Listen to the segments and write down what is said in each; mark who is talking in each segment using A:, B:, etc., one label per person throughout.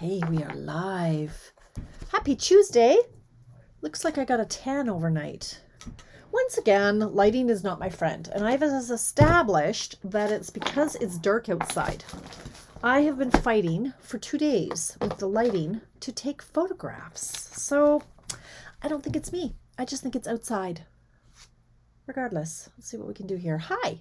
A: Okay, we are live. Happy Tuesday. Looks like I got a tan overnight. Once again, lighting is not my friend, and I've established that it's because it's dark outside. I have been fighting for 2 days with the lighting to take photographs. So I don't think it's me. I just think it's outside. Regardless, let's see what we can do here. Hi.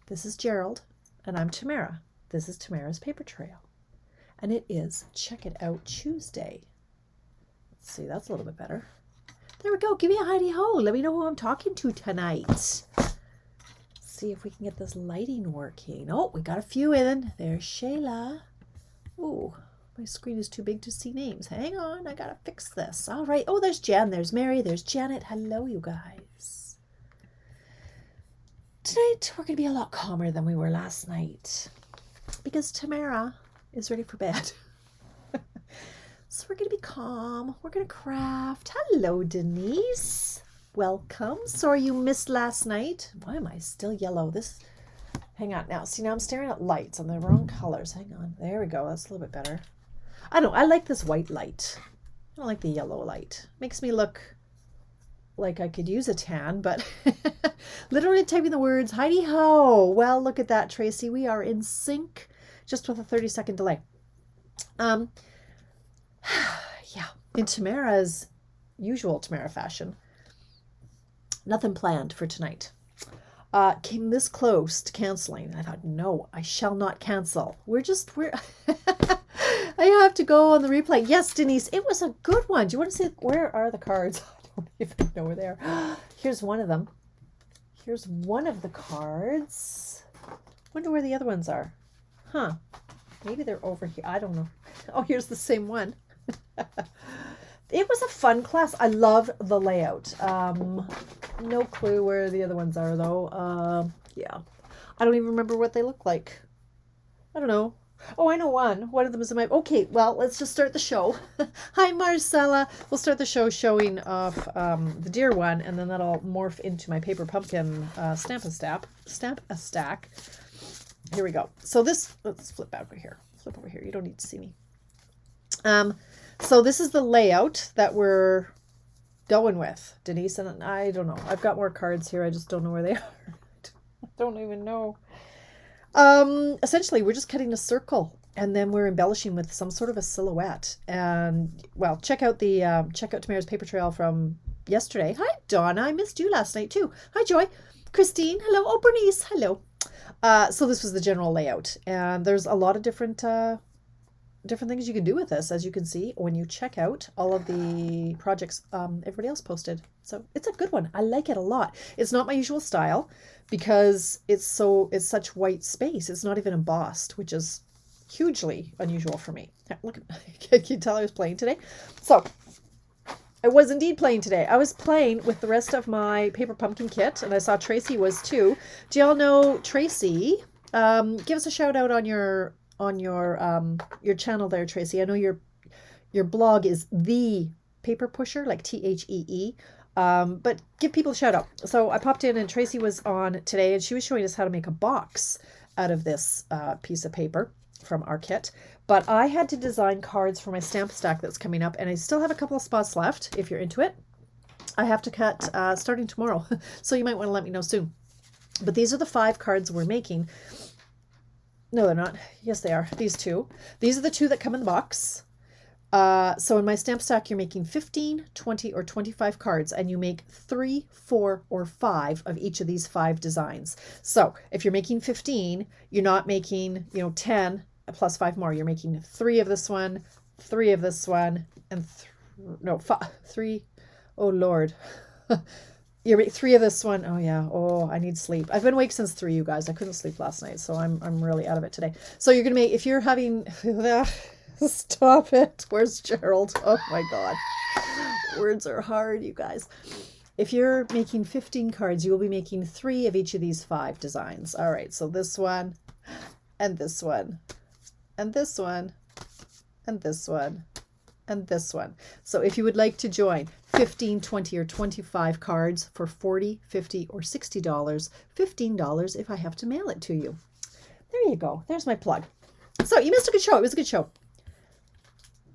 A: This is Gerald, and I'm Tamara. This is Tamara's Paper Trail, and it is Check It Out Tuesday. Let's see, that's a little bit better. There we go. Give me a hidey ho. Let me know who I'm talking to tonight. Let's see if we can get this lighting working. Oh, we got a few in. There's Shayla. Ooh, my screen is too big to see names. Hang on, I gotta fix this. All right. Oh, there's Jen. There's Mary. There's Janet. Hello, you guys. Tonight, we're going to be a lot calmer than we were last night because Tamara is ready for bed. So we're going to be calm. We're going to craft. Hello, Denise. Welcome. Sorry you missed last night. Why am I still yellow? Hang on now. See, now I'm staring at lights on the wrong colors. Hang on. There we go. That's a little bit better. I like this white light. I don't like the yellow light. Makes me look like I could use a tan, but literally typing the words, Heidi ho. Well, look at that, Tracy. We are in sync just with a 30-second delay. Yeah, in Tamara's usual Tamara fashion, nothing planned for tonight. Came this close to canceling. I thought, no, I shall not cancel. We're I have to go on the replay. Yes, Denise, it was a good one. Do you want to see, where are the cards? I don't even know where they are. Here's one of them. Here's one of the cards. Wonder where the other ones are. Huh. Maybe they're over here. I don't know. Oh, here's the same one. It was a fun class. I love the layout. No clue where the other ones are, though. Yeah. I don't even remember what they look like. I don't know. Oh, I know one. One of them is in my... Okay, well, let's just start the show. Hi, Marcella. We'll start the show showing off the deer one, and then that'll morph into my paper pumpkin stamp a stack. Here we go. So this... Let's flip over here. Flip over here. You don't need to see me. So this is the layout that we're going with, Denise, and I don't know. I've got more cards here. I just don't know where they are. I don't even know. Essentially, we're just cutting a circle, and then we're embellishing with some sort of a silhouette. And, well, check out Tamara's Paper Trail from yesterday. Hi, Donna. I missed you last night, too. Hi, Joy. Christine. Hello. Oh, Bernice. Hello. So this was the general layout, and there's a lot of different things you can do with this, as you can see when you check out all of the projects everybody else posted. So it's a good one. I like it a lot. It's not my usual style because it's such white space. It's not even embossed, which is hugely unusual for me. Look, can you tell I was playing today? So I was indeed playing today. I was playing with the rest of my paper pumpkin kit, and I saw Tracy was too. Do y'all know Tracy? Give us a shout out on your channel there, Tracy. I know your blog is The Paper Pusher, like THEE. But give people a shout out. So I popped in and Tracy was on today, and she was showing us how to make a box out of this piece of paper from our kit. But I had to design cards for my stamp stack that's coming up, and I still have a couple of spots left if you're into it. I have to cut starting tomorrow, so you might want to let me know soon. But these are the 5 cards we're making. No, they're not. Yes, they are. These 2. These are the 2 that come in the box. So in my stamp stack, you're making 15, 20, or 25 cards, and you make 3, 4, or 5 of each of these 5 designs. So if you're making 15, you're not making, 10 plus 5 more. You're making 3 of this one, 3 of this one, and 3. Oh, Lord. You're 3 of this one. Oh, yeah. Oh, I need sleep. I've been awake since 3, you guys. I couldn't sleep last night, so I'm really out of it today. So you're going to make, if you're having... Stop it. Where's Gerald? Oh, my God. Words are hard, you guys. If you're making 15 cards, you will be making 3 of each of these 5 designs. All right, so this one, and this one, and this one, and this one, and this one. So if you would like to join 15, 20, or 25 cards for $40, $50, or $60, $15 if I have to mail it to you. There you go. There's my plug. So you missed a good show. It was a good show.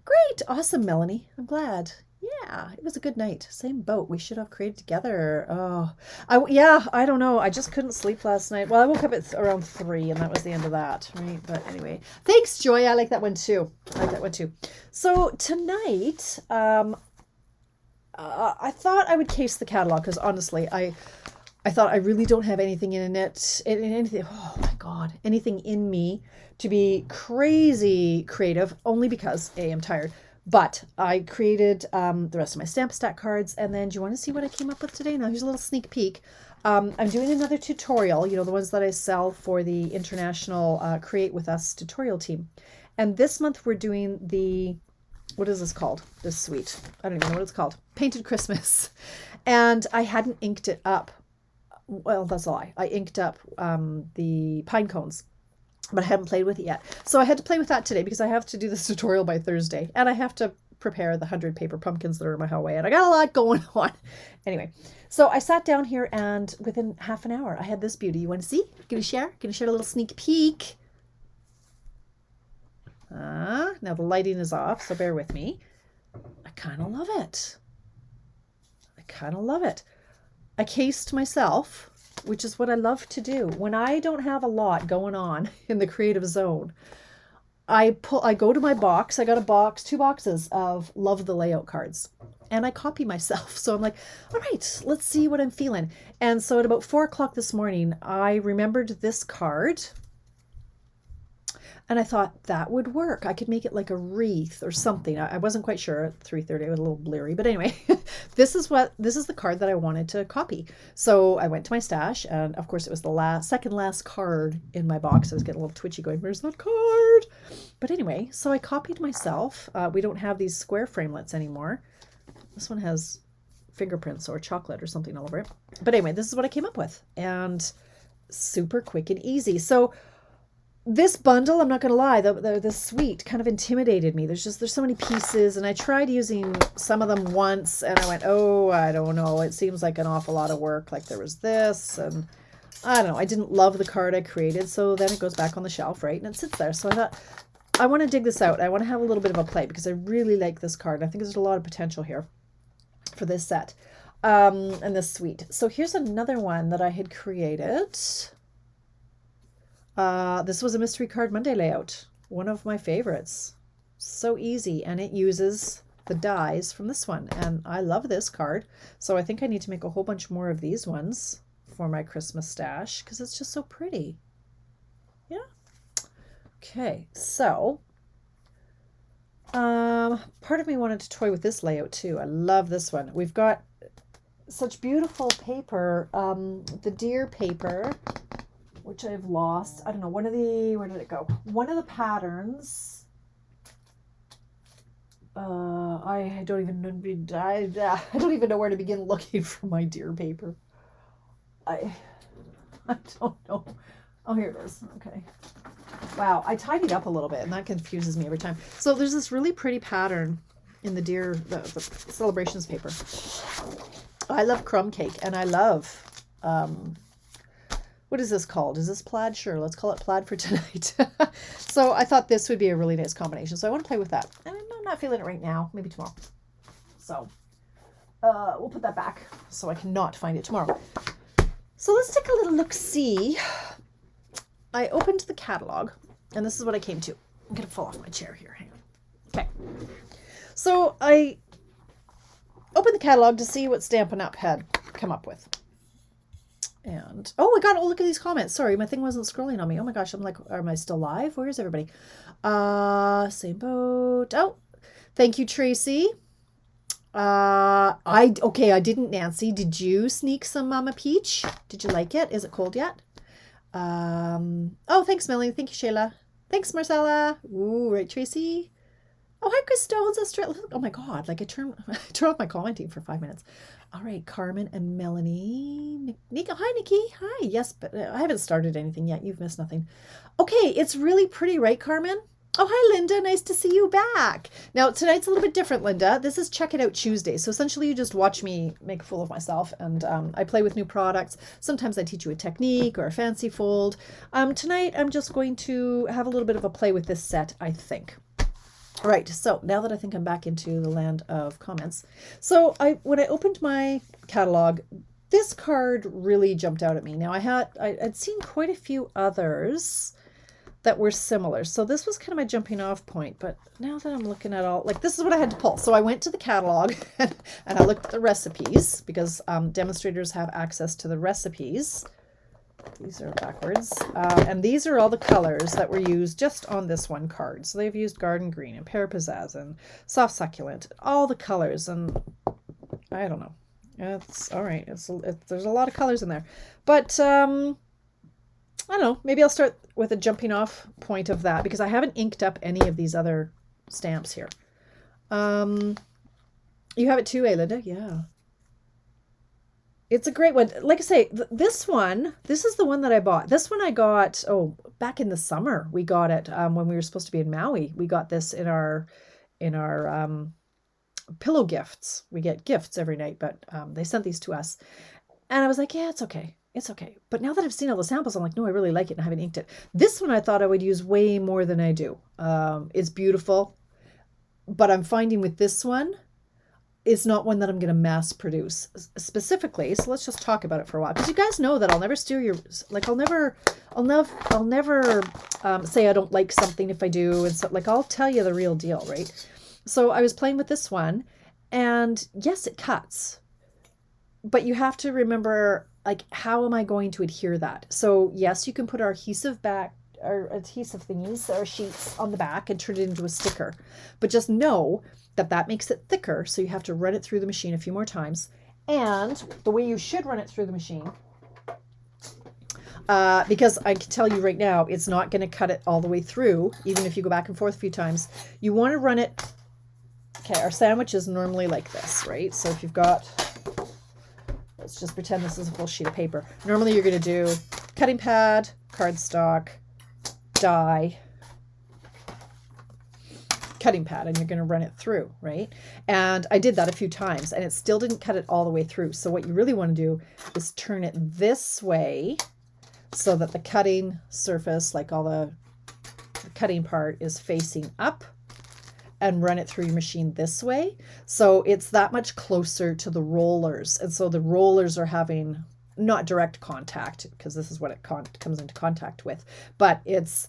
A: Great. Awesome, Melanie. I'm glad. Yeah, it was a good night. Same boat. We should have created together. Oh, I don't know. I just couldn't sleep last night. Well, I woke up at around 3 and that was the end of that, right? But anyway, thanks, Joy. I like that one too. So tonight, I thought I would case the catalog because honestly, I thought I really don't have anything in it, anything, oh my God, anything in me to be crazy creative, only because A, I'm tired. But I created the rest of my stamp stack cards. And then do you want to see what I came up with today? Now here's a little sneak peek. I'm doing another tutorial, the ones that I sell for the International Create With Us tutorial team. And this month we're doing the, what is this called? This suite. I don't even know what it's called. Painted Christmas. And I hadn't inked it up. Well, that's a lie. I inked up the pine cones, but I haven't played with it yet. So I had to play with that today because I have to do this tutorial by Thursday, and I have to prepare the 100 paper pumpkins that are in my hallway, and I got a lot going on. Anyway, so I sat down here, and within half an hour, I had this beauty. You want to see? Gonna share a little sneak peek. Now the lighting is off, so bear with me. I kind of love it. I cased myself, which is what I love to do. When I don't have a lot going on in the creative zone, I go to my box. I got a box, 2 boxes of Love the Layout cards, and I copy myself. So I'm like, all right, let's see what I'm feeling. And so at about 4 o'clock this morning, I remembered this card. And I thought that would work. I could make it like a wreath or something. I wasn't quite sure at 3:30. I was a little blurry. But anyway, this is the card that I wanted to copy. So I went to my stash, and of course it was the second last card in my box. I was getting a little twitchy going, where's that card? But anyway, so I copied myself. We don't have these square framelits anymore. This one has fingerprints or chocolate or something all over it. But anyway, this is what I came up with. And super quick and easy. So this bundle, I'm not going to lie, the suite kind of intimidated me. There's so many pieces, and I tried using some of them once, and I went, oh, I don't know. It seems like an awful lot of work. Like there was this, and I don't know. I didn't love the card I created, so then it goes back on the shelf, right? And it sits there. So I thought, I want to dig this out. I want to have a little bit of a play because I really like this card. I think there's a lot of potential here for this set and this suite. So here's another one that I had created. This was a Mystery Card Monday layout, one of my favorites. So easy, and it uses the dies from this one, and I love this card. So I think I need to make a whole bunch more of these ones for my Christmas stash because it's just so pretty. Yeah. Okay, so part of me wanted to toy with this layout too. I love this one. We've got such beautiful paper, the deer paper, which I've lost. I don't know, where did it go? One of the patterns, I don't even know where to begin looking for my deer paper. I don't know. Oh, here it is. Okay. Wow, I tidied up a little bit, and that confuses me every time. So there's this really pretty pattern in the deer, the celebrations paper. I love crumb cake, and I love, what is this called? Is this plaid? Sure, let's call it plaid for tonight. So I thought this would be a really nice combination. So I want to play with that. And I'm not feeling it right now. Maybe tomorrow. So we'll put that back so I cannot find it tomorrow. So let's take a little look-see. I opened the catalog, and this is what I came to. I'm going to fall off my chair here. Hang on. Okay. So I opened the catalog to see what Stampin' Up! Had come up with. And, oh my God, look at these comments. Sorry, my thing wasn't scrolling on me. Oh my gosh, I'm like, am I still live? Where is everybody? Same boat. Oh, thank you, Tracy. Okay, I didn't, Nancy. Did you sneak some Mama Peach? Did you like it? Is it cold yet? Oh, thanks, Melanie. Thank you, Shayla. Thanks, Marcella. Ooh, right, Tracy. Oh, hi, Chris Stones. Australia. Oh my God, like I turn off my commenting for 5 minutes. All right, Carmen and Melanie. Hi, Nikki. Hi. Yes, but I haven't started anything yet. You've missed nothing. Okay, it's really pretty, right, Carmen? Oh, hi, Linda. Nice to see you back. Now, tonight's a little bit different, Linda. This is Check It Out Tuesday. So essentially, you just watch me make a fool of myself, and I play with new products. Sometimes I teach you a technique or a fancy fold. Tonight, I'm just going to have a little bit of a play with this set, I think. All right, so now that I think I'm back into the land of comments. So when I opened my catalog, this card really jumped out at me. Now, I'd seen quite a few others that were similar. So this was kind of my jumping off point, but now that I'm looking at all, like this is what I had to pull. So I went to the catalog and I looked at the recipes because demonstrators have access to the recipes. These are backwards. And these are all the colors that were used just on this one card. So they've used garden green and pear pizzazz and soft succulent, all the colors. And I don't know. It's all right. There's a lot of colors in there, but I don't know, maybe I'll start with a jumping off point of that because I haven't inked up any of these other stamps here. You have it too, Linda? Yeah. It's a great one. Like I say, this is the one that I bought. This one I got, back in the summer. We got it when we were supposed to be in Maui. We got this in our pillow gifts. We get gifts every night, but they sent these to us. And I was like, yeah, it's okay. It's okay. But now that I've seen all the samples, I'm like, no, I really like it and I haven't inked it. This one I thought I would use way more than I do. It's beautiful, but I'm finding with this one, it's not one that I'm going to mass produce specifically. So let's just talk about it for a while. Because you guys know that I'll never steer your, like I'll never say I don't like something if I do. And so like, I'll tell you the real deal, right? So I was playing with this one and yes, it cuts, but you have to remember, like, how am I going to adhere that? So yes, you can put our adhesive thingies or sheets on the back and turn it into a sticker, but just know that that makes it thicker. So you have to run it through the machine a few more times. And the way you should run it through the machine, because I can tell you right now, it's not going to cut it all the way through, even if you go back and forth a few times. You want to run it. Okay, our sandwich is normally like this, right? So if you've got, let's just pretend this is a full sheet of paper. Normally you're going to do cutting pad, cardstock, die, cutting pad, and you're going to run it through, right? And I did that a few times and it still didn't cut it all the way through. So what you really want to do is turn it this way so that the cutting surface, like all the cutting part, is facing up, and run it through your machine this way. So it's that much closer to the rollers. And so the rollers are having not direct contact, because this is what it comes into contact with, but it's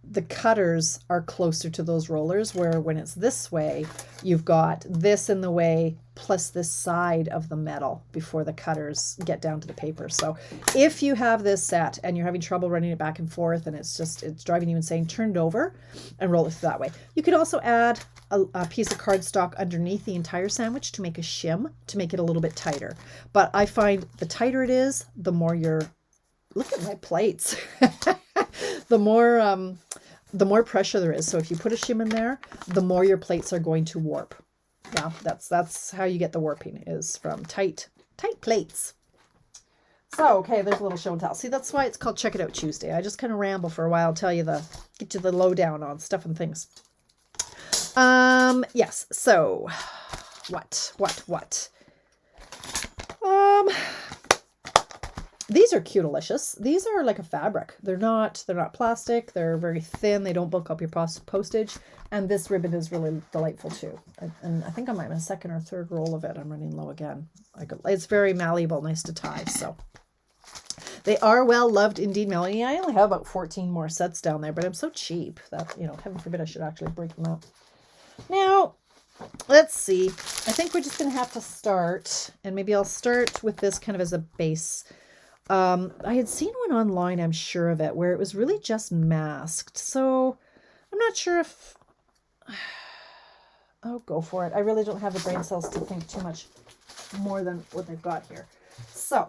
A: the cutters are closer to those rollers, where when it's this way, you've got this in the way plus this side of the metal before the cutters get down to the paper. So if you have this set and you're having trouble running it back and forth and it's driving you insane, turn it over and roll it through that way. You could also add a piece of cardstock underneath the entire sandwich to make a shim, to make it a little bit tighter. But I find the tighter it is, the more look at my plates. the more pressure there is. So if you put a shim in there, the more your plates are going to warp. Yeah, that's how you get the warping, is from tight plates. So, okay, there's a little show and tell. See, that's why it's called Check It Out Tuesday. I just kind of ramble for a while, get you the lowdown on stuff and things. Yes, so what? These are cute-alicious. These are like a fabric. They're not plastic. They're very thin. They don't bulk up your postage. And this ribbon is really delightful too. And I think I'm on my second or third roll of it. I'm running low again. It's very malleable, nice to tie. So they are well loved indeed, Melanie. I only have about 14 more sets down there, but I'm so cheap that, heaven forbid I should actually break them out. Now, let's see. I think we're just going to have to start, and maybe I'll start with this kind of as a base. I had seen one online, I'm sure of it, where it was really just masked. So I'm not sure if, oh, go for it. I really don't have the brain cells to think too much more than what they've got here. So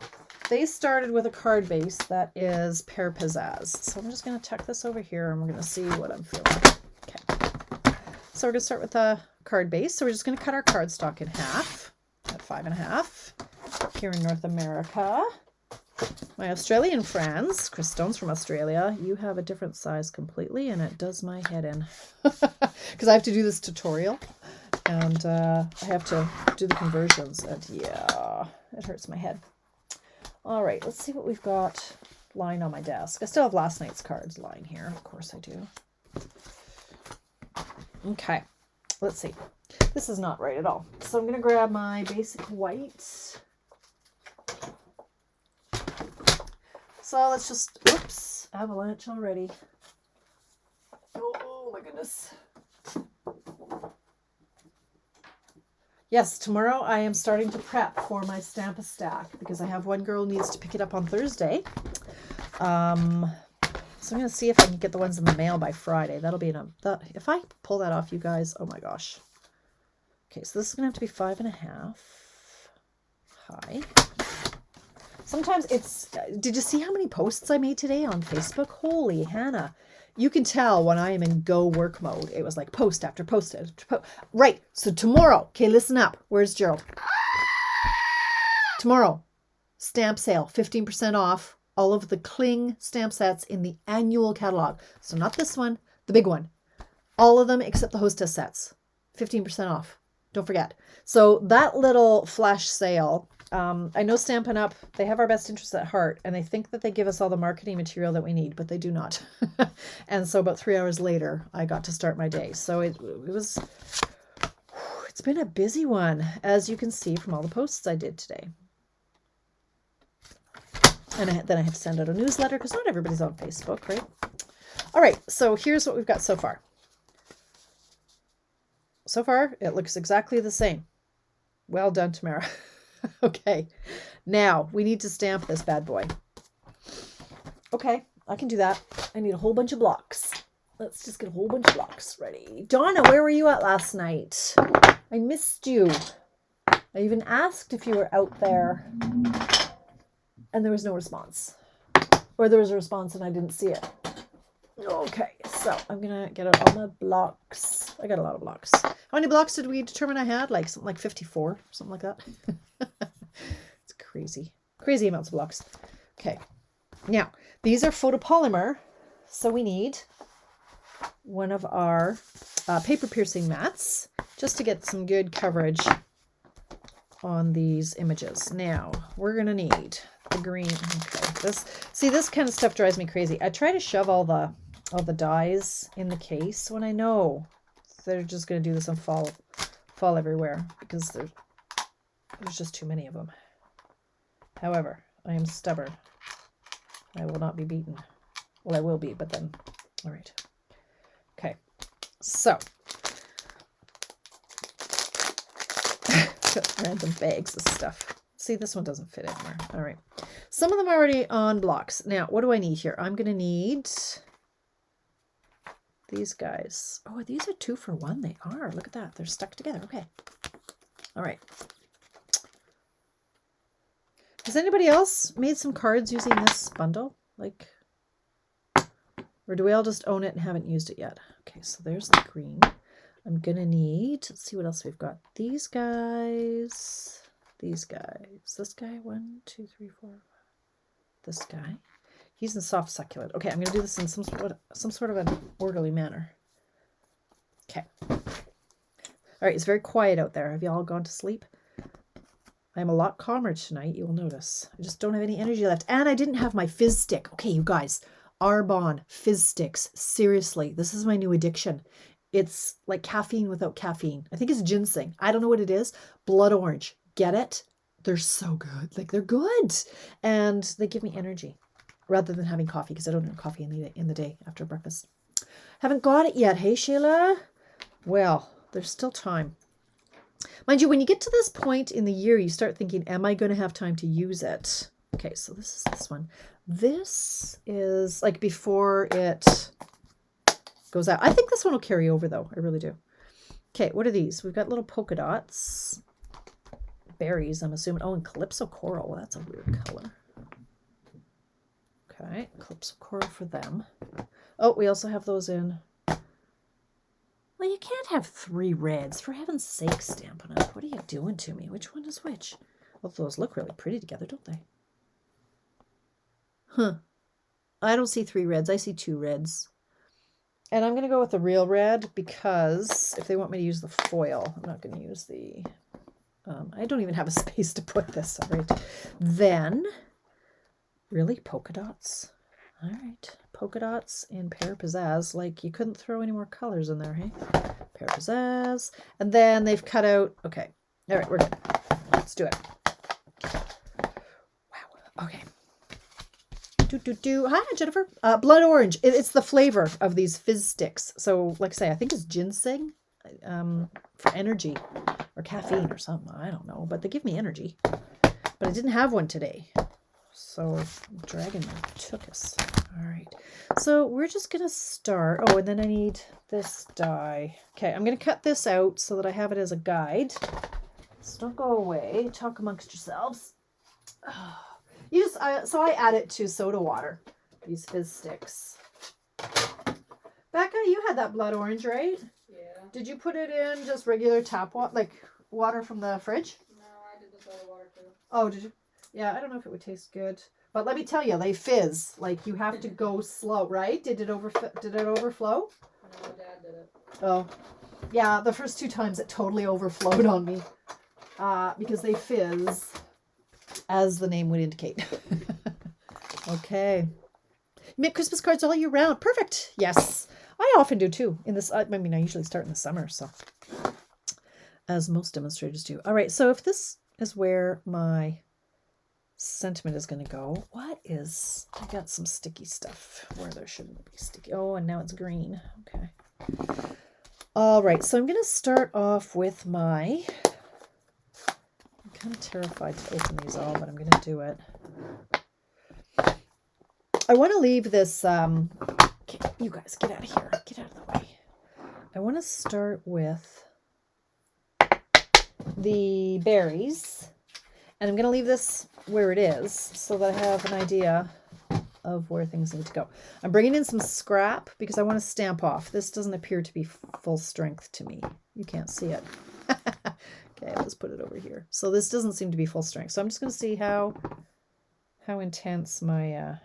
A: they started with a card base that is pear pizzazz. So I'm just going to tuck this over here and we're going to see what I'm feeling. Okay. So we're going to start with a card base. So we're just going to cut our cardstock in half at 5.5 here in North America. My Australian friends, Chris Stone's from Australia, you have a different size completely, and it does my head in. Because I have to do this tutorial, and I have to do the conversions, and yeah, it hurts my head. All right, let's see what we've got lying on my desk. I still have last night's cards lying here. Of course I do. Okay, let's see. This is not right at all. So I'm going to grab my basic white. So let's just, oops, avalanche already. Oh my goodness. Yes, tomorrow I am starting to prep for my Stamp-A-Stack because I have one girl who needs to pick it up on Thursday. So I'm going to see if I can get the ones in the mail by Friday. That'll be enough. If I pull that off, you guys, oh my gosh. Okay, so this is going to have to be 5.5 high. Sometimes it's, did you see how many posts I made today on Facebook? Holy Hannah. You can tell when I am in go work mode. It was like post after post after post. Right, so tomorrow, okay, listen up. Where's Gerald? Tomorrow, stamp sale, 15% off all of the Kling stamp sets in the annual catalog. So not this one, the big one. All of them except the hostess sets. 15% off. Don't forget. So that little flash sale, I know Stampin' Up, they have our best interests at heart, and they think that they give us all the marketing material that we need, but they do not. And so about 3 hours later, I got to start my day. So it's been a busy one, as you can see from all the posts I did today. And then I had to send out a newsletter because not everybody's on Facebook, right? All right, so here's what we've got so far. So far, it looks exactly the same. Well done, Tamara. Okay, now we need to stamp this bad boy. Okay, I can do that. I need a whole bunch of blocks. Let's just get a whole bunch of blocks ready. Donna, where were you at last night? I missed you. I even asked if you were out there, and there was no response. Or there was a response and I didn't see it. Okay, so I'm going to get out all my blocks. I got a lot of blocks. How many blocks did we determine I had? Like something like 54, something like that. It's crazy. Crazy amounts of blocks. Okay, now these are photopolymer. So we need one of our paper piercing mats just to get some good coverage on these images. Now we're going to need the green. Okay, this kind of stuff drives me crazy. I try to shove all the dies in the case when I know they're just going to do this and fall everywhere because there's just too many of them. However, I am stubborn. I will not be beaten. Well, I will be, but then, all right. Okay, so random bags of stuff. See, this one doesn't fit anywhere. All right. Some of them are already on blocks. Now, what do I need here? I'm going to need these guys. Oh, these are 2 for 1. They are. Look at that. They're stuck together. Okay. All right. Has anybody else made some cards using this bundle? Like, or do we all just own it and haven't used it yet? Okay, so there's the green. I'm going to need, let's see what else we've got. These guys. These guys. This guy, 1, 2, 3, 4. This guy. He's in soft succulent. Okay, I'm going to do this in some sort of an orderly manner. Okay. All right, it's very quiet out there. Have you all gone to sleep? I'm a lot calmer tonight, you will notice. I just don't have any energy left. And I didn't have my fizz stick. Okay, you guys. Arbonne fizz sticks. Seriously, this is my new addiction. It's like caffeine without caffeine. I think it's ginseng. I don't know what it is. Blood orange. Get it? They're so good. Like, they're good. And they give me energy rather than having coffee because I don't drink coffee in the day after breakfast. Haven't got it yet. Hey, Sheila? Well, there's still time. Mind you, when you get to this point in the year, you start thinking, am I going to have time to use it? Okay, so this is this one. This is like before it goes out. I think this one will carry over though. I really do. Okay, what are these? We've got little polka dots. Berries, I'm assuming. Oh, and Calypso Coral. Well, that's a weird color. Okay, Calypso Coral for them. Oh, we also have those in. Well, you can't have 3 reds. For heaven's sake, Stampin' Up. What are you doing to me? Which one is which? Well, those look really pretty together, don't they? Huh. I don't see 3 reds. I see 2 reds. And I'm going to go with the real red because if they want me to use the foil, I'm not going to use the... I don't even have a space to put this. All right. Then, really? Polka dots? All right. Polka dots in Pear Pizzazz. Like, you couldn't throw any more colors in there, hey? Pear Pizzazz. And then they've cut out... Okay. All right, we're good. Let's do it. Wow. Okay. Hi, Jennifer. Blood orange. It's the flavor of these fizz sticks. So, like I say, I think it's ginseng for energy or caffeine or something. I don't know, but they give me energy. But I didn't have one today. So, Dragon took us. All right. So, we're just going to start. Oh, and then I need this die. Okay, I'm going to cut this out so that I have it as a guide. So, don't go away. Talk amongst yourselves. Oh. So I add it to soda water, these fizz sticks. Becca, you had that blood orange, right?
B: Yeah.
A: Did you put it in just regular tap water, like water from the fridge?
B: No, I did the soda water too.
A: Oh, did you? Yeah, I don't know if it would taste good. But let me tell you, they fizz. Like, you have to go slow, right? Did it overflow?
B: No, Dad did it.
A: Oh. Yeah, the first 2 times it totally overflowed on me. Because they fizz. As the name would indicate. Okay. You make Christmas cards all year round. Perfect. Yes. I often do too. I usually start in the summer, so. As most demonstrators do. All right, so if this is where my sentiment is going to go, I got some sticky stuff where there shouldn't be sticky. Oh, and now it's green. Okay. All right, so I'm going to start off with my... I'm kind of terrified to open these all, but I'm going to do it. I want to leave this, you guys, get out of here. Get out of the way. I want to start with the berries, and I'm going to leave this where it is so that I have an idea of where things need to go. I'm bringing in some scrap because I want to stamp off. This doesn't appear to be full strength to me. You can't see it. Okay, let's put it over here. So this doesn't seem to be full strength. So I'm just going to see how intense my...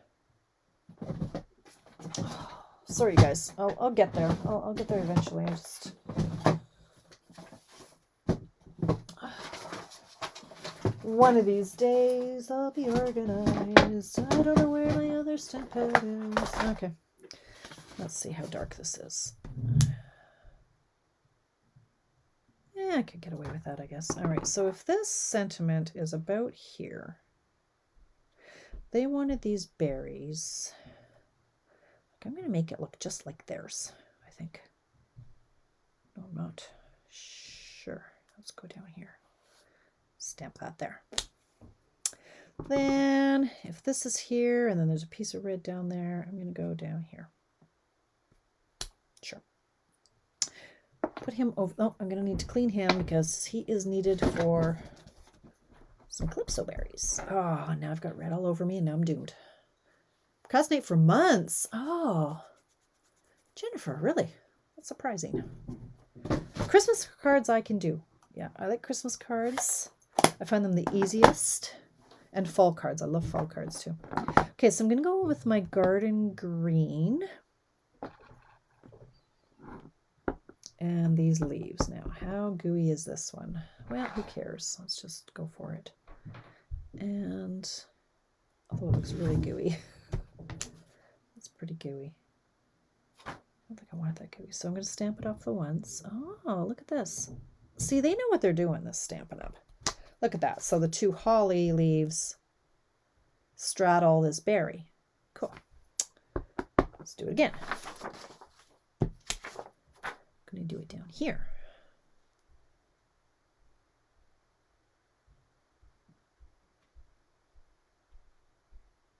A: Sorry, guys. I'll get there. I'll get there eventually. One of these days I'll be organized. I don't know where my other stamp pad is. Okay. Let's see how dark this is. Yeah, I could get away with that, I guess. All right, so if this sentiment is about here, they wanted these berries. I'm going to make it look just like theirs, I think. No, I'm not sure. Let's go down here. Stamp that there. Then, if this is here, and then there's a piece of red down there, I'm going to go down here. Sure. Put him over. Oh, I'm going to need to clean him because he is needed for some calypso berries. Oh, now I've got red all over me and now I'm doomed. Procrastinate for months. Oh, Jennifer, really? That's surprising. Christmas cards I can do. Yeah, I like Christmas cards. I find them the easiest. And fall cards. I love fall cards too. Okay, so I'm going to go with my garden green. And these leaves. Now, how gooey is this one? Well, who cares? Let's just go for it. And, although it looks really gooey. It's pretty gooey. I don't think I want it that gooey. So I'm going to stamp it off the ones. Oh, look at this. See, they know what they're doing, this Stampin' Up. Look at that. So the 2 holly leaves straddle this berry. Cool. Let's do it again. I'm going to do it down here.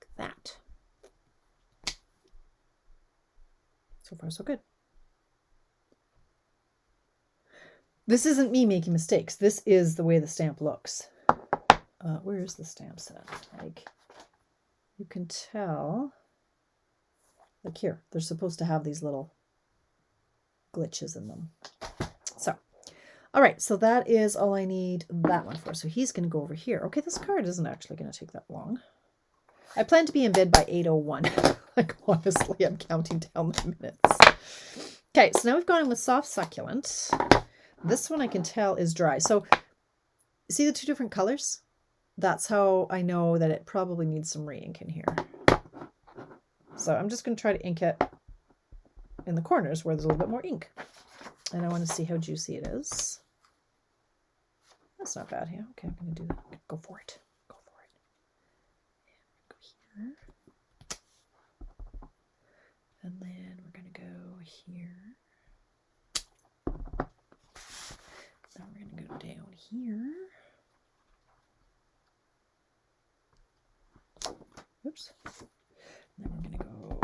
A: Like that. So far, so good. This isn't me making mistakes. This is the way the stamp looks. Where is the stamp set? Like, you can tell. Like here, they're supposed to have these little glitches in them. So, all right, so that is all I need that one for. So he's going to go over here. Okay, this card isn't actually going to take that long. I plan to be in bed by 8:01. Like, honestly, I'm counting down the minutes. Okay, so now we've gone in with soft succulent. This one I can tell is dry. So, see the two different colors? That's how I know that it probably needs some re-ink in here. So I'm just going to try to ink it in the corners where there's a little bit more ink. And I want to see how juicy it is. That's not bad. Yeah, okay, I'm going to do that. Go for it. Go for it. And go here. And then we're going to go here. Then we're going to go down here. Oops. And then we're going to go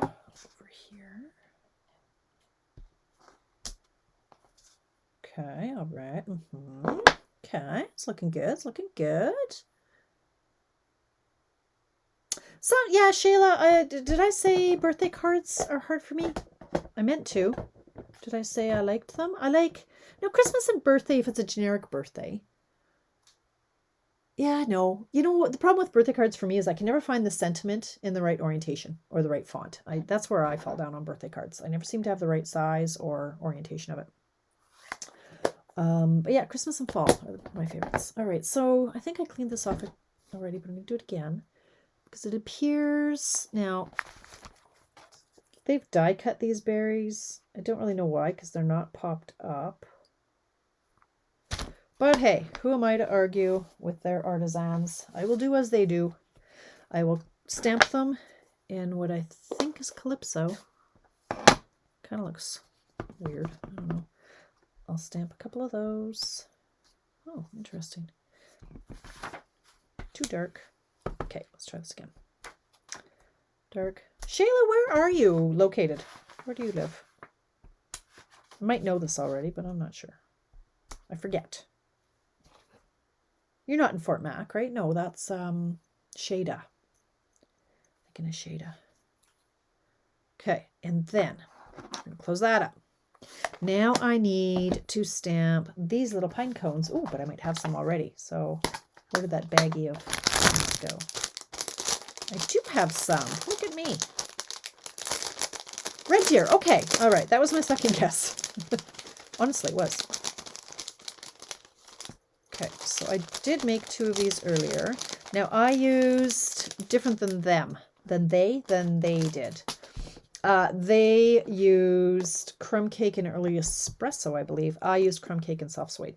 A: over here. Okay, all right. Okay, it's looking good. It's looking good. So, yeah, Shayla, did I say birthday cards are hard for me? I meant to. Did I say I liked them? No, Christmas and birthday, if it's a generic birthday. Yeah, no. You know what? The problem with birthday cards for me is I can never find the sentiment in the right orientation or the right font. That's where I fall down on birthday cards. I never seem to have the right size or orientation of it. But yeah, Christmas and fall are my favorites. All right, so I think I cleaned this off already, but I'm going to do it again because it appears now they've die cut these berries. I don't really know why because they're not popped up. But hey, who am I to argue with their artisans? I will do as they do. I will stamp them in what I think is Calypso. Kind of looks weird. I don't know. I'll stamp a couple of those. Oh, interesting. Too dark. Okay, let's try this again. Dark. Shayla, where are you located? Where do you live? I might know this already, but I'm not sure. I forget. You're not in Fort Mac, right? No, that's Shada. Thinking of Shada. Okay, and then I'm going to close that up. Now I need to stamp these little pine cones. Oh, but I might have some already. So where did that baggie of things go? I do have some. Look at me. Red deer. Okay. All right. That was my second guess. Honestly, it was. Okay. So I did make 2 of these earlier. Now I used different than them. Than they did. They used crumb cake and early espresso, I believe. I used crumb cake and soft suede.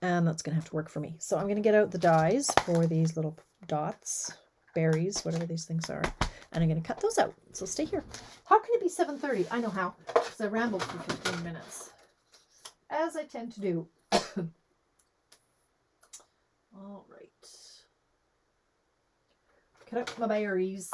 A: And that's going to have to work for me. So I'm going to get out the dies for these little dots, berries, whatever these things are. And I'm going to cut those out. So stay here. How can it be 7:30? I know how. Because I rambled for 15 minutes. As I tend to do. All right. Cut up my berries.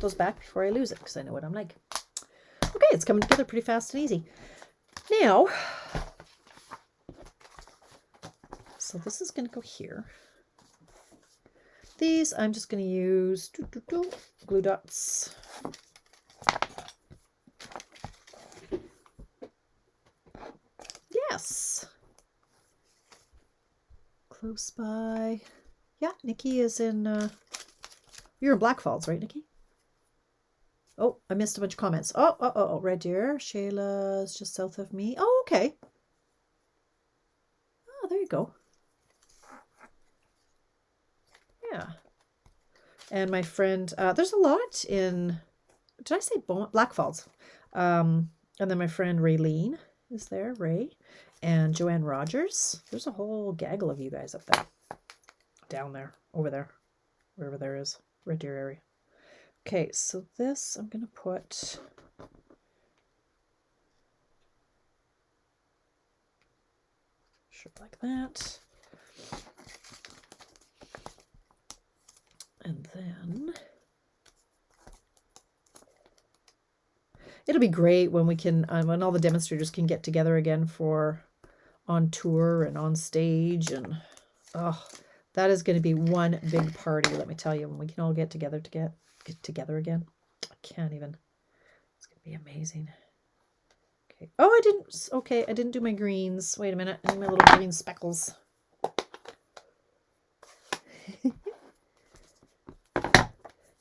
A: Those back before I lose it because I know what I'm like. Okay, it's coming together pretty fast and easy. Now, so this is going to go here. These I'm just going to use glue dots. Yes. Close by. Yeah, Nikki is in, you're in Black Falls, right, Nikki? Oh, I missed a bunch of comments. Oh, Red Deer. Shayla's just south of me. Oh, okay. Oh, there you go. Yeah. And my friend, there's a lot in, did I say Black Falls? And then my friend Raylene is there, Ray. And Joanne Rogers. There's a whole gaggle of you guys up there. Down there, over there, wherever there is. Red Deer area. Okay, so this I'm going to put like that. It'll be great when we can, when all the demonstrators can get together again for on tour and on stage, and oh, that is going to be one big party. Let me tell you, when we can all get together to get together again. I can't even. It's going to be amazing. Okay. Oh, I didn't. Okay, I didn't do my greens. Wait a minute. I need my little green speckles.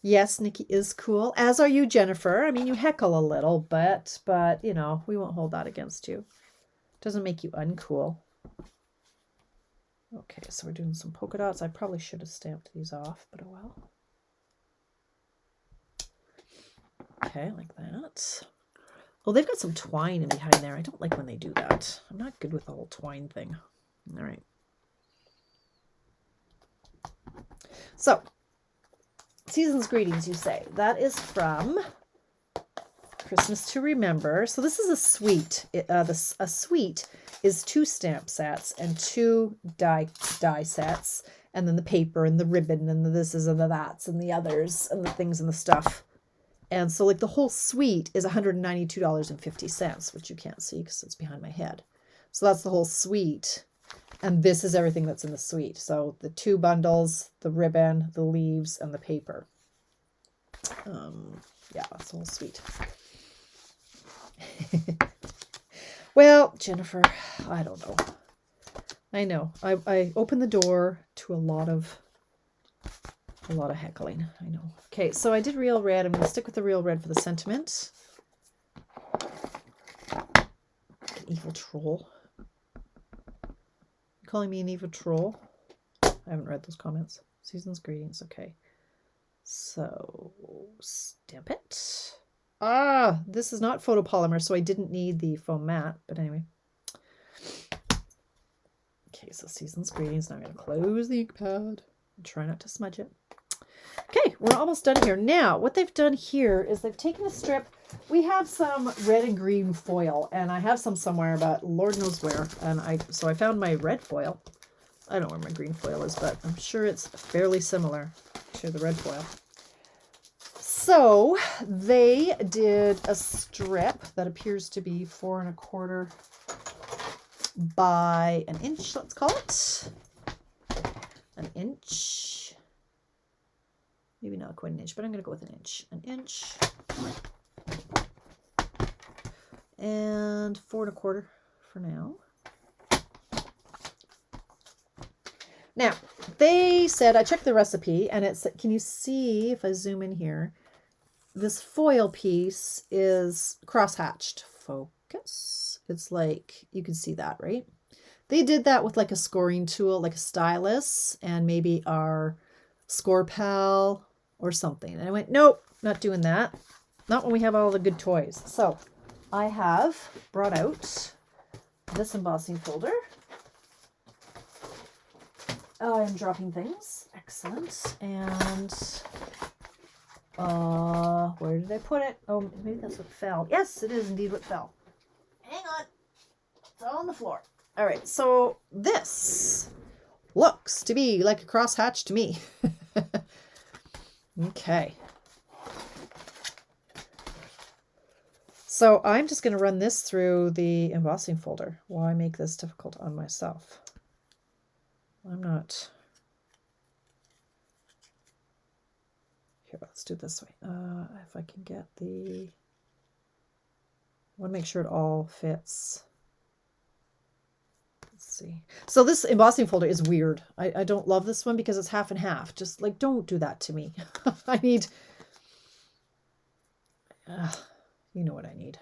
A: Yes, Nikki is cool, as are you, Jennifer. I mean, you heckle a little, but you know, we won't hold that against you. Doesn't make you uncool. Okay, so we're doing some polka dots. I probably should have stamped these off, but oh well. Okay, like that. Oh, they've got some twine in behind there. I don't like when they do that. I'm not good with the whole twine thing. All right. So, season's greetings, you say. That is from Christmas to Remember. So this is a suite. A suite is 2 stamp sets and 2 die sets, and then the paper and the ribbon and the thises and the that's and the others and the things and the stuff. And so like the whole suite is $192.50, which you can't see because it's behind my head. So that's the whole suite. And this is everything that's in the suite. So the 2 bundles, the ribbon, the leaves, and the paper. Yeah, that's the whole suite. Well, Jennifer, I don't know. I know. I opened the door to a lot of heckling. I know. Okay, so I did real red. I'm going to stick with the real red for the sentiment. An evil troll. You calling me an evil troll? I haven't read those comments. Season's greetings. Okay. So, stamp it. Ah, this is not photopolymer, so I didn't need the foam mat, but anyway. Okay, so season's greetings. Now I'm going to close the ink pad and try not to smudge it. Okay, we're almost done here. Now, what they've done here is they've taken a strip. We have some red and green foil, and I have some somewhere, but Lord knows where. And so I found my red foil. I don't know where my green foil is, but I'm sure it's fairly similar to the red foil. So they did a strip that appears to be 4 1/4 by an inch, let's call it. An inch. Maybe not quite an inch, but I'm going to go with an inch. An inch. And 4 1/4 for now. Now, they said, I checked the recipe, and it's, can you see, if I zoom in here, this foil piece is cross-hatched. Focus. It's like, you can see that, right? They did that with like a scoring tool, like a stylus, and maybe our score pal or something. And I went, nope, not doing that. Not when we have all the good toys. So I have brought out this embossing folder. I'm dropping things. Excellent. And where did I put it? Oh, maybe that's what fell. Yes, it is indeed what fell. Hang on. It's all on the floor. All right, so this looks to be like a crosshatch to me. Okay. So I'm just going to run this through the embossing folder. Why make this difficult on myself? I'm not. Here, let's do it this way. If I can get the. I want to make sure it all fits. Let's see. So this embossing folder is weird. I don't love this one because it's half and half. Just like, don't do that to me. I need. You know what I need.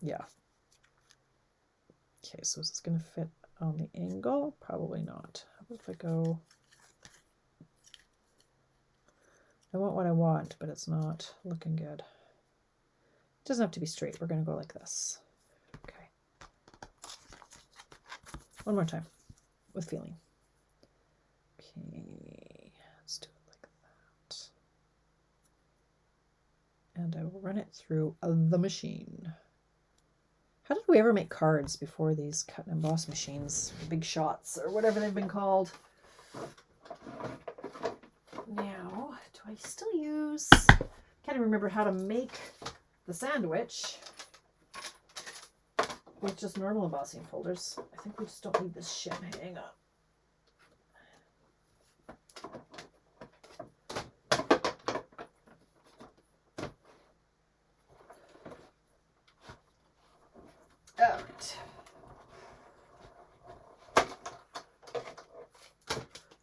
A: Yeah. Okay, so is this going to fit on the angle? Probably not. How about if I go... I want what I want, but it's not looking good. It doesn't have to be straight. We're going to go like this. Okay. One more time with feeling. Okay, let's do it like that. And I will run it through the machine. How did we ever make cards before these cut and emboss machines? Big shots or whatever they've been called. Now, do I still use Can't even remember how to make the sandwich with just normal embossing folders. I think we just don't need this shit. Hang on. All right.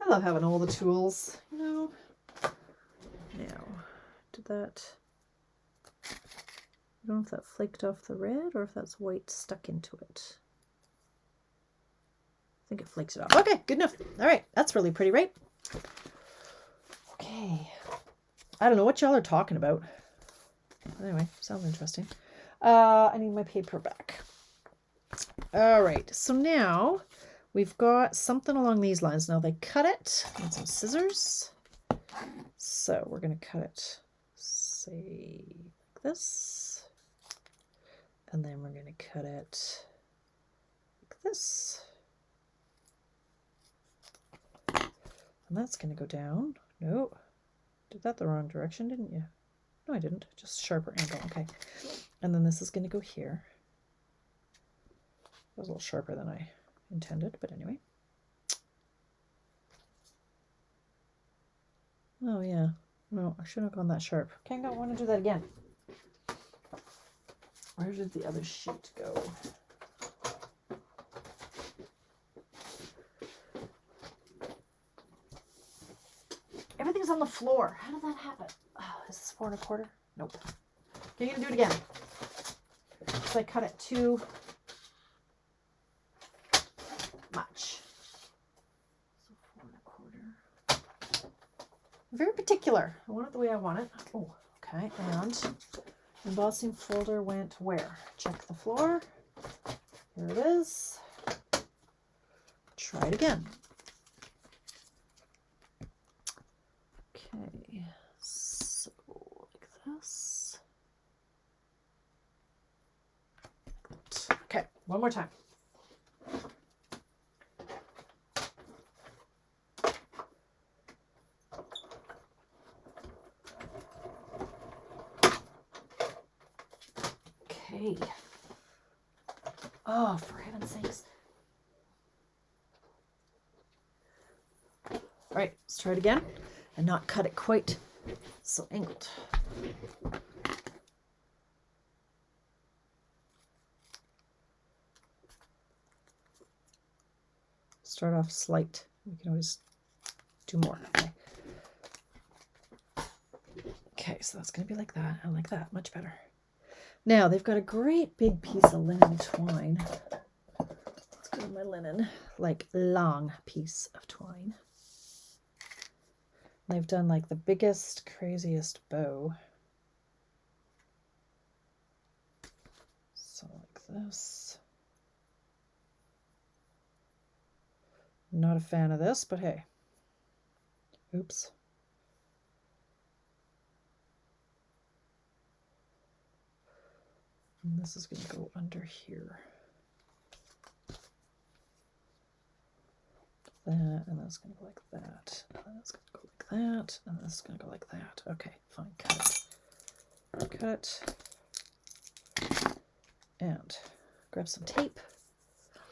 A: I love having all the tools, you know. Now, did that... I don't know if that flaked off the red or if that's white stuck into it. I think it flakes it off. Okay, good enough. All right, that's really pretty, right? Okay. I don't know what y'all are talking about. Anyway, sounds interesting. I need my paper back. All right, so now we've got something along these lines. Now they cut it. Need some scissors. So we're going to cut it, say, like this. And then we're going to cut it like this. And that's going to go down. No, did that the wrong direction, didn't you? No, I didn't. Just sharper angle. Okay. And then this is going to go here. It was a little sharper than I intended, but anyway. Oh, yeah. No, I shouldn't have gone that sharp. Okay, I want to do that again. Where did the other sheet go? Everything's on the floor. How did that happen? Oh, is this 4 1/4? Nope. Okay, you're gonna do it again. So I cut it too much. So 4 1/4. I'm very particular. I want it the way I want it. Oh, okay. And embossing folder went where? Check the floor. Here it is. Try it again. Okay, so like this. Okay, one more time. Okay. Oh, for heaven's sakes. All right, let's try it again and not cut it quite so angled. Start off slight. We can always do more. Okay. Okay, so that's going to be like that. I like that. Much better. Now, they've got a great big piece of linen twine. Let's go to my linen. Like, long piece of twine. They've done, like, the biggest, craziest bow. So, like this. Not a fan of this, but hey. Oops. And this is going to go under here. That, and that's going to go like that. And that's going to go like that. And this is going to go like that. Okay, fine. Cut it. Cut it. And grab some tape.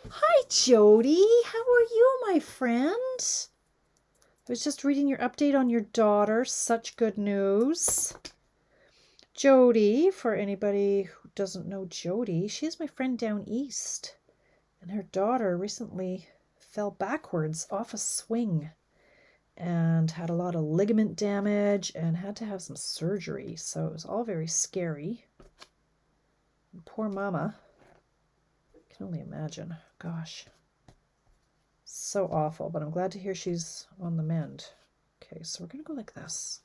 A: Hi, Jody. How are you, my friend? I was just reading your update on your daughter. Such good news. Jody, for anybody who doesn't know Jody, she's my friend down east. And her daughter recently fell backwards off a swing and had a lot of ligament damage and had to have some surgery. So it was all very scary. And poor mama. I can only imagine. Gosh. So awful, but I'm glad to hear she's on the mend. Okay, so we're going to go like this.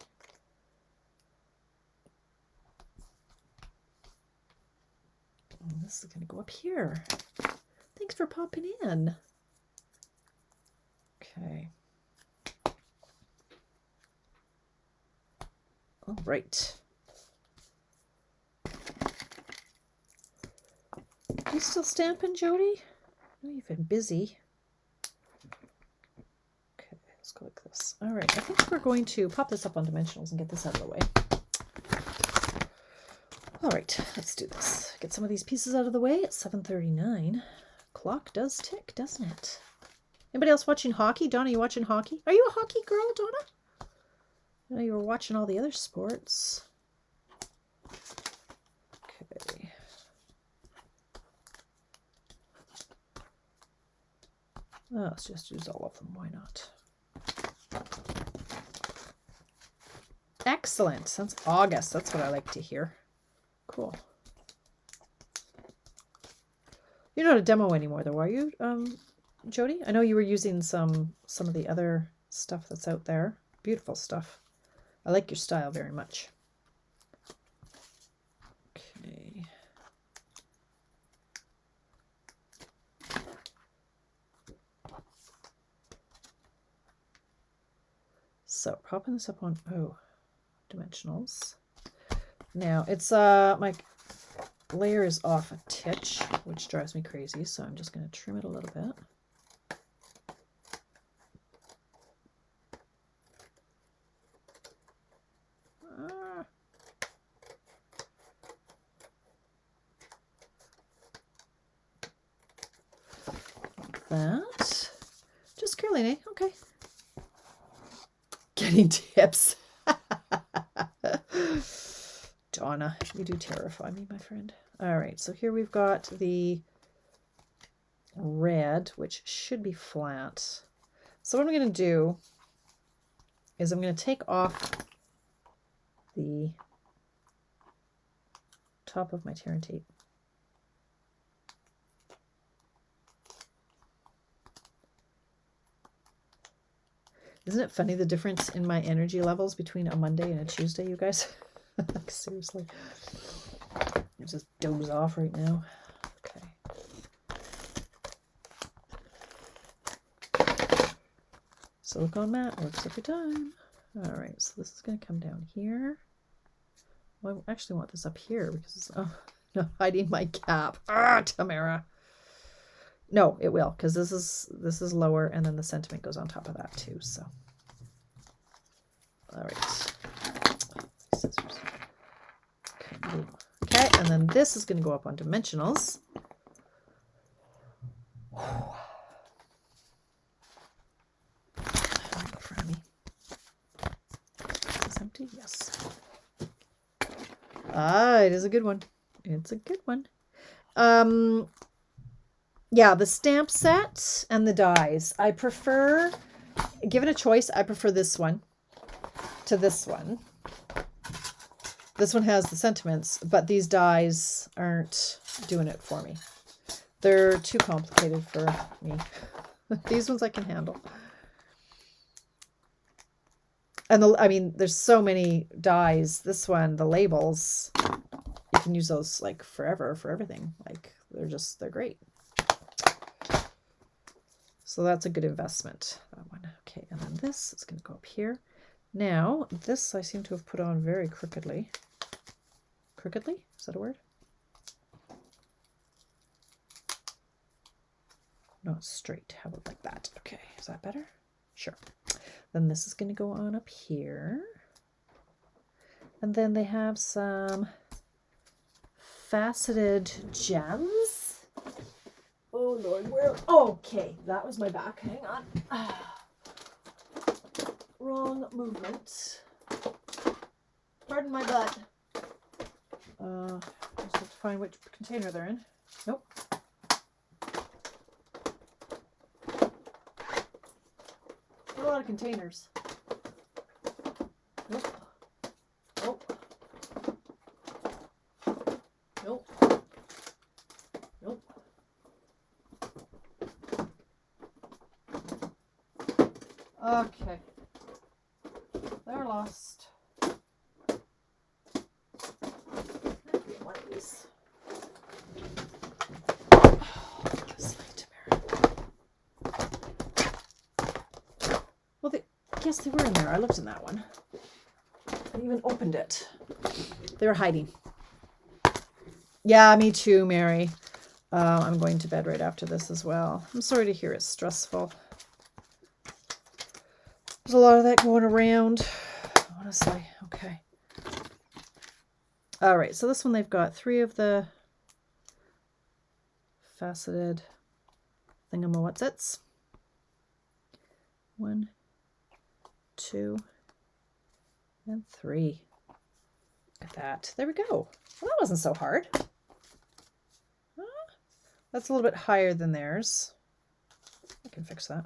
A: And this is going to go up here. Thanks for popping in. Okay. All right. Are you still stamping, Jody? I know you've been busy. Okay, let's go like this. All right, I think we're going to pop this up on dimensionals and get this out of the way. All right, let's do this. Get some of these pieces out of the way. It's 7:39. Clock does tick, doesn't it? Anybody else watching hockey? Donna, you watching hockey? Are you a hockey girl, Donna? I know you were watching all the other sports. Okay. Oh, let's just use all of them. Why not? Excellent. Since August. That's what I like to hear. Cool. You're not a demo anymore, though, are you, Jody? I know you were using some of the other stuff that's out there. Beautiful stuff. I like your style very much. Okay. So popping this up on dimensionals. Now it's my layer is off a titch, which drives me crazy, so I'm just going to trim it a little bit. Like that. Just curling, eh? Okay. Getting tips. Donna, you do terrify me, my friend. All right, so here we've got the red, which should be flat. So what I'm going to do is I'm going to take off the top of my tear and tape. Isn't it funny the difference in my energy levels between a Monday and a Tuesday, you guys? Like, seriously. I just doze off right now. Okay. Silicone mat works every time. All right, so this is going to come down here. Well, I actually want this up here because it's no, hiding my cap. Ah, Tamara. No, it will, because this is lower, and then the sentiment goes on top of that too. So, all right, scissors. Okay, and then this is going to go up on dimensionals. In front of me. Is this empty? Yes. Ah, it is a good one. It's a good one. Yeah, the stamp set and the dies. I prefer, given a choice, I prefer this one to this one. This one has the sentiments, but these dies aren't doing it for me. They're too complicated for me. These ones I can handle. And I mean, there's so many dies. This one, the labels, you can use those like forever for everything. Like they're great. So that's a good investment, that one. Okay, and then this is going to go up here. Now, this I seem to have put on very crookedly. Crookedly? Is that a word? Not straight. How about like that? Okay, is that better? Sure. Then this is going to go on up here. And then they have some faceted gems. Oh Lord, where? Okay, that was my back. Hang on. Wrong movement. Pardon my butt. Just have to find which container they're in. Nope. A lot of containers. Nope. Nope. Nope. Nope. Okay. They're lost. One of these. This way, Tamara. Well, yes, they were in there. I looked in that one. I even opened it. They were hiding. Yeah, me too, Mary. I'm going to bed right after this as well. I'm sorry to hear it's stressful. There's a lot of that going around, honestly. Okay. All right, so this one they've got 3 of the faceted thingamawhatsits. 1, 2, and 3. Look at that. There we go. Well, that wasn't so hard. That's a little bit higher than theirs. I can fix that.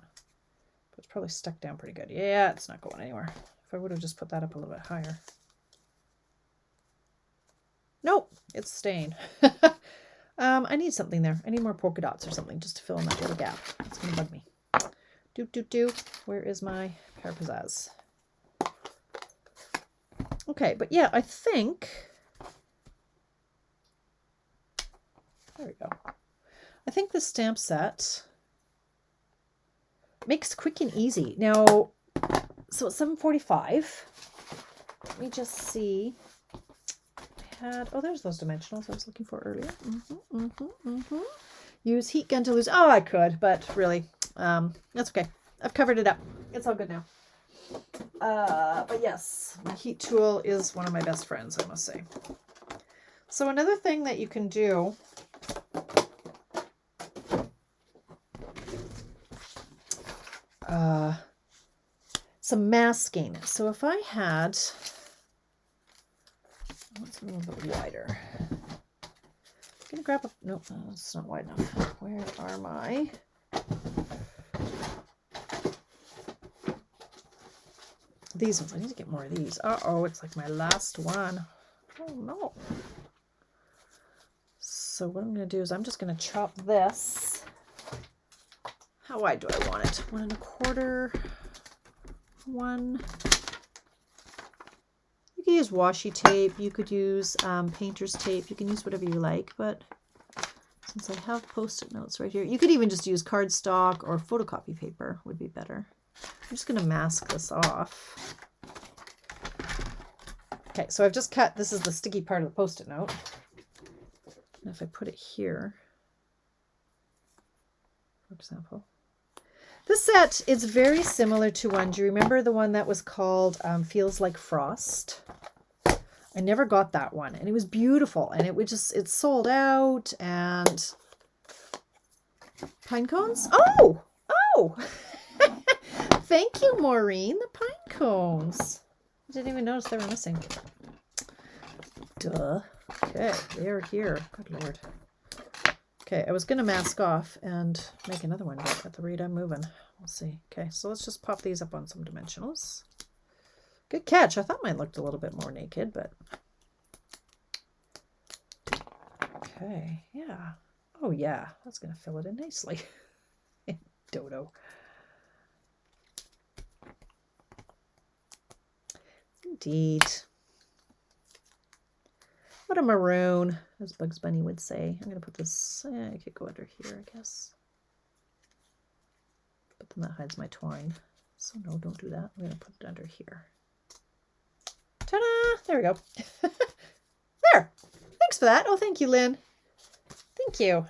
A: But it's probably stuck down pretty good. Yeah, it's not going anywhere. If I would have just put that up a little bit higher. Nope, it's staying. I need something there. I need more polka dots or something just to fill in that little gap. It's going to bug me. Where is my parapizzazz? Okay, but yeah, I think... There we go. I think the stamp set makes quick and easy. Now, so it's 7:45. Let me just see. Oh, there's those dimensionals I was looking for earlier. Use heat gun to lose. Oh, I could, but really, that's okay. I've covered it up. It's all good now. But yes, my heat tool is one of my best friends, I must say. So another thing that you can do some masking. So if I had, what's a little bit wider? I'm gonna grab a, nope, it's not wide enough. Where are my, these ones? I need to get more of these. Uh-oh, it's like my last one. Oh no. So what I'm gonna do is I'm just gonna chop this. How wide do I want it? 1 1/4. 1. You could use washi tape. You could use painter's tape. You can use whatever you like. But since I have Post-it notes right here, you could even just use cardstock or photocopy paper would be better. I'm just going to mask this off. Okay, so I've just cut. This is the sticky part of the Post-it note. And if I put it here, for example. This set is very similar to one. Do you remember the one that was called Feels Like Frost? I never got that one, and it was beautiful, and it sold out. And pine cones? Oh! Thank you, Maureen. The pine cones. I didn't even notice they were missing. Duh. Okay, they're here. Good Lord. Okay, I was going to mask off and make another one, but at the rate I'm moving, we'll see. Okay, so let's just pop these up on some dimensionals. Good catch. I thought mine looked a little bit more naked, but... Okay, yeah. Oh, yeah, that's going to fill it in nicely. Dodo. Indeed. What a maroon, as Bugs Bunny would say. I'm going to put this, I could go under here, I guess. But then that hides my twine. So no, don't do that. I'm going to put it under here. Ta-da! There we go. There! Thanks for that. Oh, thank you, Lynn. Thank you.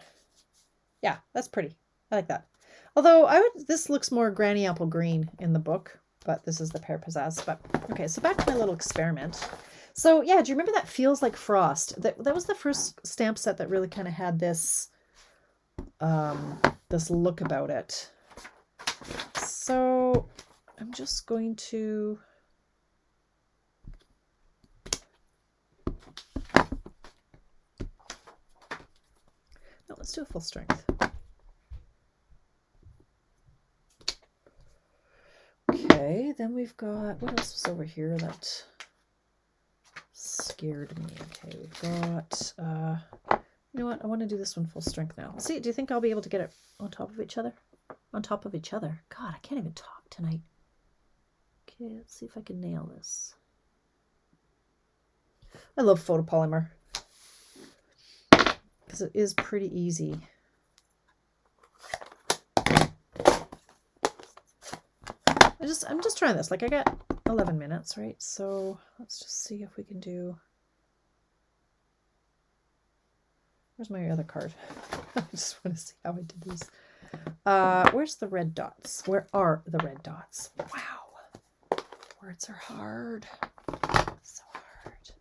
A: Yeah, that's pretty. I like that. Although this looks more Granny Apple Green in the book, but this is the Pear Pizzazz. But okay, so back to my little experiment. So yeah, do you remember that Feels Like Frost? That was the first stamp set that really kind of had this this look about it. So I'm just going to no, let's do a full strength. Okay, then we've got, what else was over here that scared me? Okay, we've got, you know what, I want to do this one full strength now. See, do you think I'll be able to get it on top of each other? On top of each other? God, I can't even talk tonight. Okay, let's see if I can nail this. I love photopolymer because it is pretty easy. I'm just trying this. Like, I got 11 minutes, right? So let's just see if we can do. Where's my other card? I just want to see how I did these. Where's the red dots? Where are the red dots? Wow. Words are hard. So hard.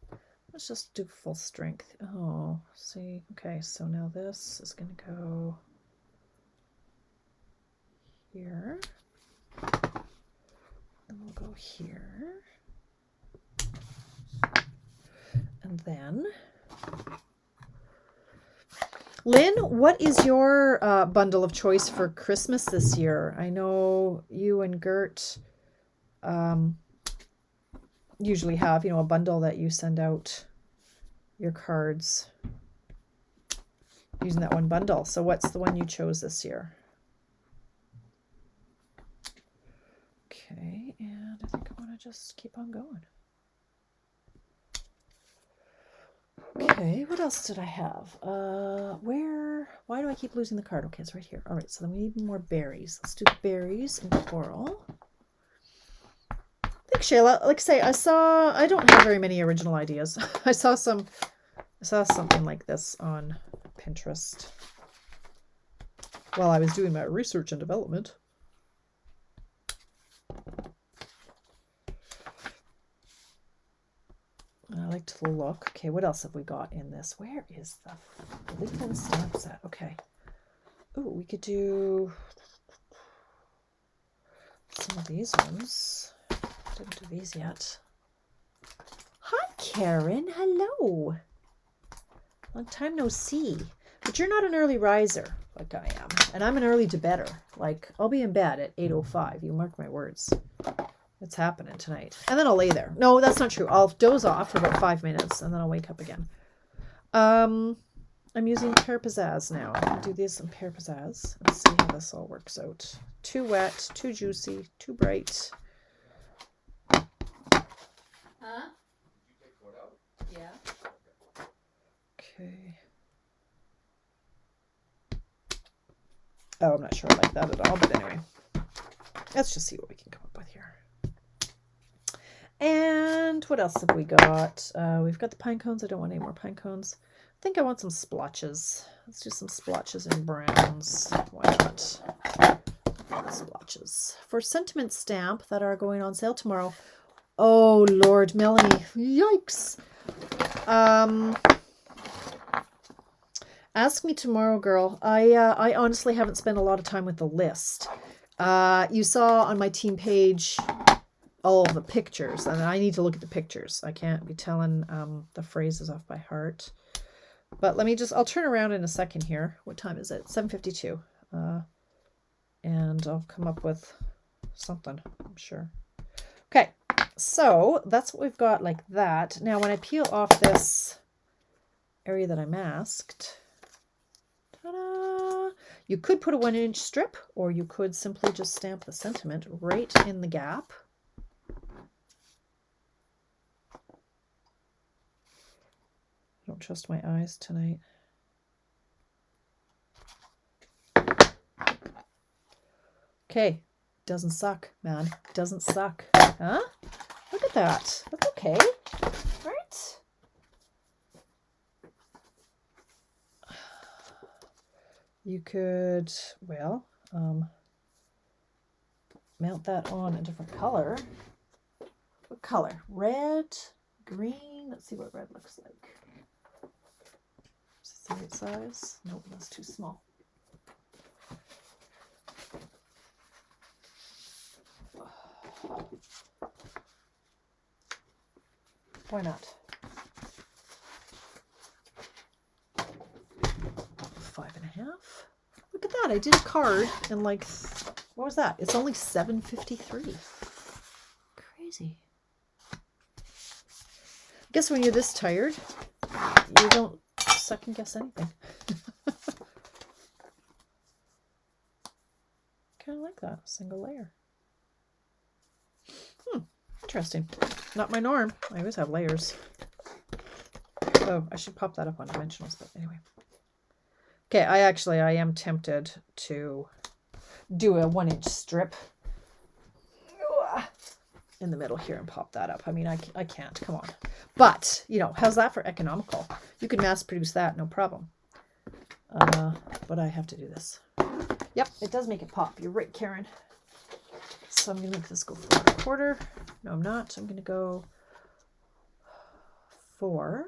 A: Let's just do full strength. Oh, see. Okay, so now this is going to go here. Then we'll go here. And then, Lynn, what is your bundle of choice for Christmas this year? I know you and Gert usually have, a bundle that you send out your cards using that one bundle. So what's the one you chose this year? Okay, and I think I want to just keep on going. Okay, what else did I have? Why do I keep losing the card? Okay, it's right here. All right, so then we need more berries. Let's do the berries and coral. Thanks, Shayla. Like I say, I don't have very many original ideas. I saw something like this on Pinterest while I was doing my research and development. I like to look. Okay, what else have we got in this? Where is the flippin' stamp set? Okay. Oh, we could do some of these ones. Didn't do these yet. Hi, Karen. Hello. Long time no see. But you're not an early riser like I am. And I'm an early to bedder. Like, I'll be in bed at 8:05. You mark my words. It's happening tonight. And then I'll lay there. No, that's not true. I'll doze off for about 5 minutes and then I'll wake up again. I'm using Pear Pizzazz now. I'll do this in Pear Pizzazz and see how this all works out. Too wet, too juicy, too bright.
B: Huh?
C: Did you take one out?
B: Yeah.
A: Okay. Oh, I'm not sure I like that at all, but anyway. Let's just see what we can come up with here. And what else have we got? We've got the pine cones. I don't want any more pine cones. I think I want some splotches. Let's do some splotches in browns. Why not? Splotches. For sentiment stamp that are going on sale tomorrow. Oh, Lord, Melanie. Yikes. Ask me tomorrow, girl. I honestly haven't spent a lot of time with the list. You saw on my team page all of the pictures, and I need to look at the pictures. I can't be telling the phrases off by heart. But I'll turn around in a second here. What time is it? 7:52. And I'll come up with something, I'm sure. Okay, so that's what we've got like that. Now, when I peel off this area that I masked, ta-da! You could put a 1-inch strip, or you could simply just stamp the sentiment right in the gap. I don't trust my eyes tonight. Okay, doesn't suck, man. Doesn't suck. Huh? Look at that. That's okay. Right? You could, mount that on a different color. What color? Red, green. Let's see what red looks like. Is this the right size? Nope, that's too small. Why not? 5.5. Look at that. I did a card in what was that? It's only 7:53. Crazy. I guess when you're this tired, you don't second guess anything. Kind of like that. Single layer. Interesting. Not my norm. I always have layers. Oh, I should pop that up on dimensionals, but anyway. Okay, I am tempted to do a 1-inch strip in the middle here and pop that up. I mean, I can't. Come on. But, how's that for economical? You can mass produce that, no problem. But I have to do this. Yep, it does make it pop. You're right, Karen. So I'm going to make this go 4 1/4. No, I'm not. I'm going to go 4.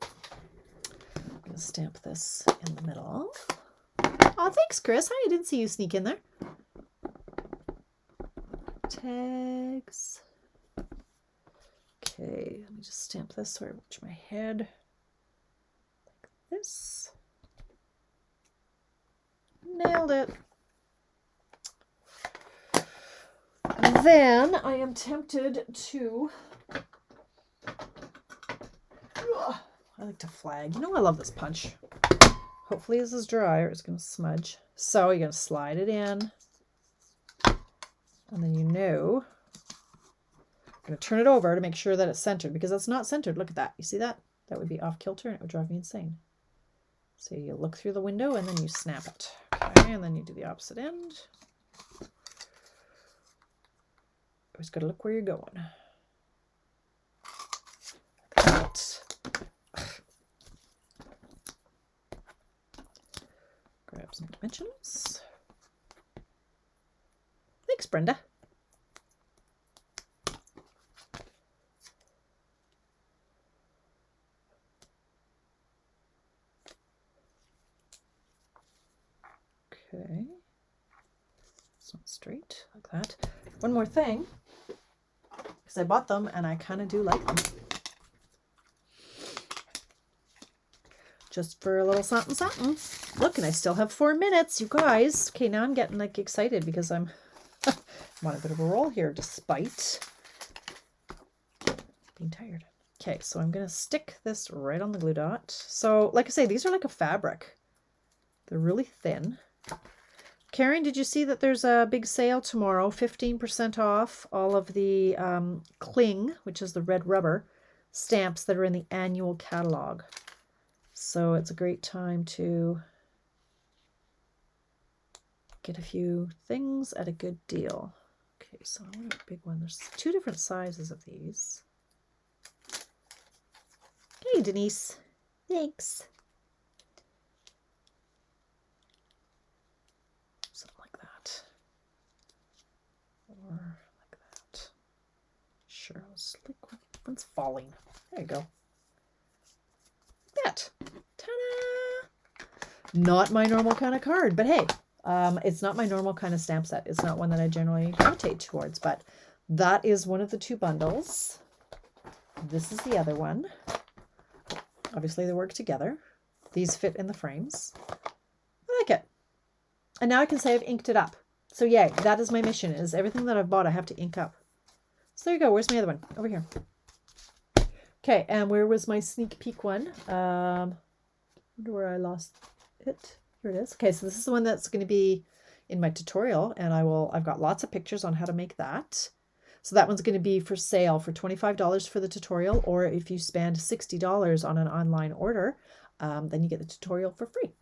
A: I'm going to stamp this in the middle. Oh, thanks, Chris. Hi, I didn't see you sneak in there. Tags. Okay, let me just stamp this so I reach my head. Like this. Nailed it. And then I am tempted to... I like to flag. You know I love this punch. Hopefully this is dry or it's going to smudge. So you're going to slide it in. And then I'm going to turn it over to make sure that it's centered because it's not centered. Look at that. You see that? That would be off kilter and it would drive me insane. So you look through the window and then you snap it. Okay, and then you do the opposite end. Always got to look where you're going. Like that. Grab some dimensions. Thanks, Brenda. Okay. It's not straight like that. One more thing, because I bought them and I kind of do like them. Just for a little something, something. Look, and I still have 4 minutes, you guys. Okay, now I'm getting like excited because I'm on a bit of a roll here despite being tired. Okay, so I'm going to stick this right on the glue dot. So, like I say, these are like a fabric. They're really thin. Karen, did you see that there's a big sale tomorrow? 15% off all of the cling, which is the red rubber, stamps that are in the annual catalog. So it's a great time to get a few things at a good deal. Okay, so I want a big one. There's 2 different sizes of these. Hey, Denise. Thanks. Something like that. Or like that. Sure, one's falling. There you go. That. Ta-da! Not my normal kind of card, but hey, it's not my normal kind of stamp set. It's not one that I generally gravitate towards, but that is one of the 2 bundles. This is the other one. Obviously, they work together. These fit in the frames. I like it. And now I can say I've inked it up. So yay, that is my mission, is everything that I've bought I have to ink up. So there you go. Where's my other one? Over here. Okay, and where was my sneak peek one? I wonder where I lost it. Here it is. Okay, so this is the one that's going to be in my tutorial, and I've got lots of pictures on how to make that. So that one's going to be for sale for $25 for the tutorial, or if you spend $60 on an online order, then you get the tutorial for free.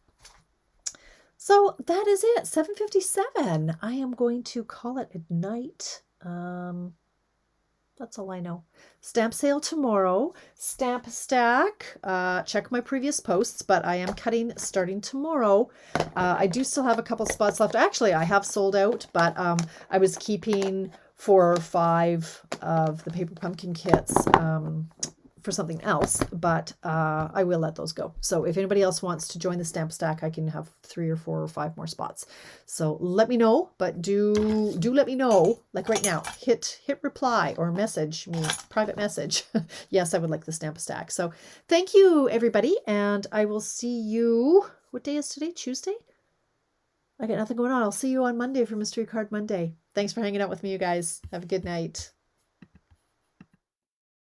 A: So that is it, 7:57. I am going to call it a night. That's all I know. Stamp sale tomorrow. Stamp stack. Check my previous posts, but I am cutting starting tomorrow. I do still have a couple spots left. Actually, I have sold out, but I was keeping 4 or 5 of the paper pumpkin kits for something else, but I will let those go. So if anybody else wants to join the stamp stack, I can have 3 or 4 or 5 more spots. So let me know, but do let me know, like right now, hit reply or message me, private message. Yes, I would like the stamp stack. So thank you, everybody, and I will see you, what day is today? Tuesday? I got nothing going on. I'll see you on Monday for Mystery Card Monday. Thanks for hanging out with me, you guys. Have a good night.